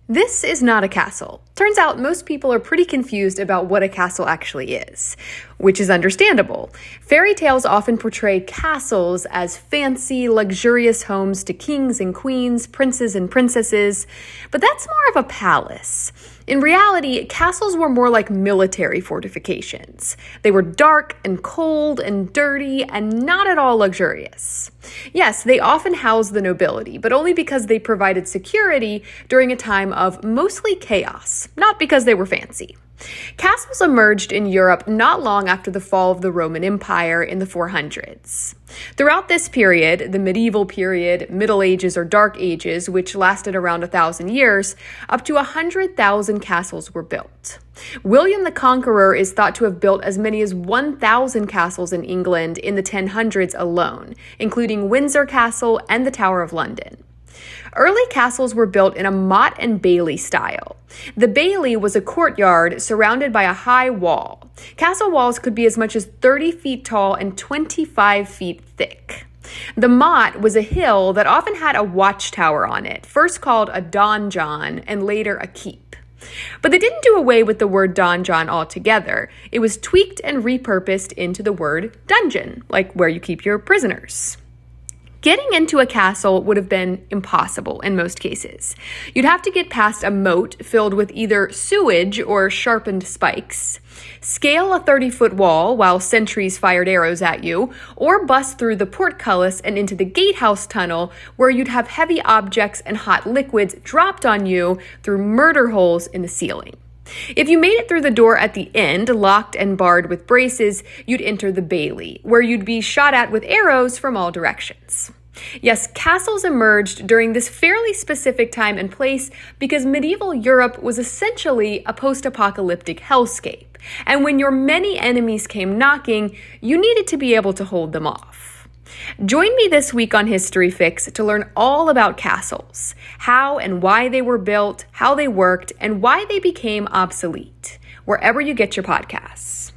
This is not a castle. Turns out most people are pretty confused about what a castle actually is, which is understandable. Fairy tales often portray castles as fancy, luxurious homes to kings and queens, princes and princesses, but that's more of a palace. In reality, castles were more like military fortifications. They were dark and cold and dirty and not at all luxurious. Yes, they often housed the nobility, but only because they provided security during a time of mostly chaos, not because they were fancy. Castles emerged in Europe not long after the fall of the Roman Empire in the 400s. Throughout this period, the medieval period, Middle Ages or Dark Ages, which lasted around 1,000 years, up to 100,000 castles were built. William the Conqueror is thought to have built as many as 1,000 castles in England in the 1000s alone, including Windsor Castle and the Tower of London. Early castles were built in a motte and bailey style. The bailey was a courtyard surrounded by a high wall. Castle walls could be as much as 30 feet tall and 25 feet thick. The motte was a hill that often had a watchtower on it, first called a donjon and later a keep. But they didn't do away with the word donjon altogether. It was tweaked and repurposed into the word dungeon, like where you keep your prisoners. Getting into a castle would have been impossible in most cases. You'd have to get past a moat filled with either sewage or sharpened spikes, scale a 30-foot wall while sentries fired arrows at you, or bust through the portcullis and into the gatehouse tunnel where you'd have heavy objects and hot liquids dropped on you through murder holes in the ceiling. If you made it through the door at the end, locked and barred with braces, you'd enter the bailey, where you'd be shot at with arrows from all directions. Yes, castles emerged during this fairly specific time and place because medieval Europe was essentially a post-apocalyptic hellscape, and when your many enemies came knocking, you needed to be able to hold them off. Join me this week on History Fix to learn all about castles, how and why they were built, how they worked, and why they became obsolete, wherever you get your podcasts.